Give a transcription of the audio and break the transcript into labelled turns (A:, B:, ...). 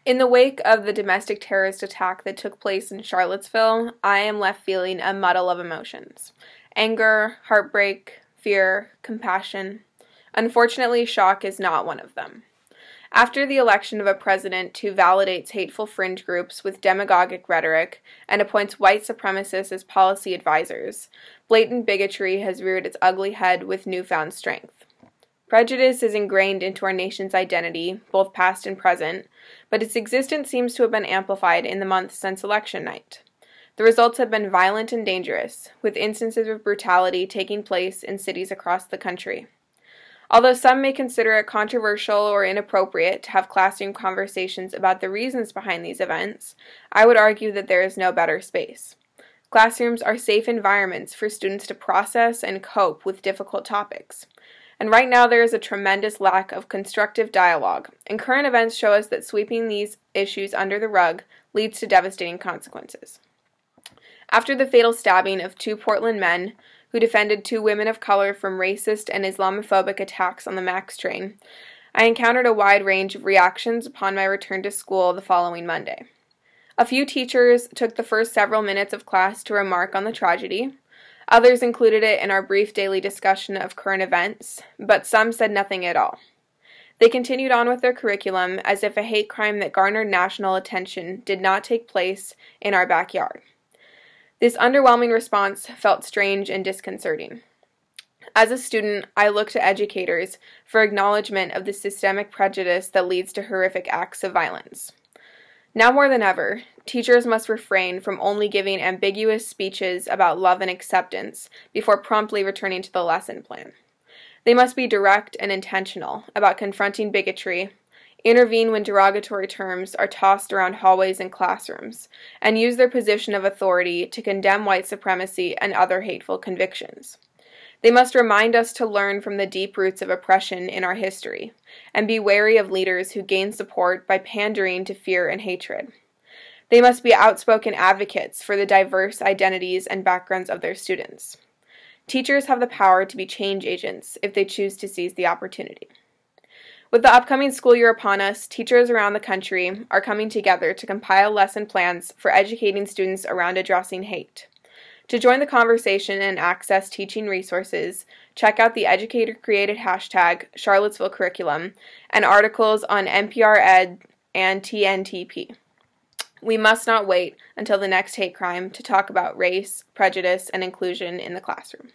A: In the wake of the domestic terrorist attack that took place in Charlottesville, I am left feeling a muddle of emotions. Anger, heartbreak, fear, compassion. Unfortunately, shock is not one of them. After the election of a president who validates hateful fringe groups with demagogic rhetoric and appoints white supremacists as policy advisors, blatant bigotry has reared its ugly head with newfound strength. Prejudice is ingrained into our nation's identity, both past and present, but its existence seems to have been amplified in the months since election night. The results have been violent and dangerous, with instances of brutality taking place in cities across the country. Although some may consider it controversial or inappropriate to have classroom conversations about the reasons behind these events, I would argue that there is no better space. Classrooms are safe environments for students to process and cope with difficult topics. And right now there is a tremendous lack of constructive dialogue, and current events show us that sweeping these issues under the rug leads to devastating consequences. After the fatal stabbing of 2 Portland men who defended 2 women of color from racist and Islamophobic attacks on the MAX train, I encountered a wide range of reactions upon my return to school the following Monday. A few teachers took the first several minutes of class to remark on the tragedy. Others included it in our brief daily discussion of current events, but some said nothing at all. They continued on with their curriculum as if a hate crime that garnered national attention did not take place in our backyard. This underwhelming response felt strange and disconcerting. As a student, I look to educators for acknowledgement of the systemic prejudice that leads to horrific acts of violence. Now more than ever, teachers must refrain from only giving ambiguous speeches about love and acceptance before promptly returning to the lesson plan. They must be direct and intentional about confronting bigotry, intervene when derogatory terms are tossed around hallways and classrooms, and use their position of authority to condemn white supremacy and other hateful convictions. They must remind us to learn from the deep roots of oppression in our history, and be wary of leaders who gain support by pandering to fear and hatred. They must be outspoken advocates for the diverse identities and backgrounds of their students. Teachers have the power to be change agents if they choose to seize the opportunity. With the upcoming school year upon us, teachers around the country are coming together to compile lesson plans for educating students around addressing hate. To join the conversation and access teaching resources, check out the educator-created hashtag Charlottesville Curriculum and articles on NPR Ed and TNTP. We must not wait until the next hate crime to talk about race, prejudice, and inclusion in the classroom.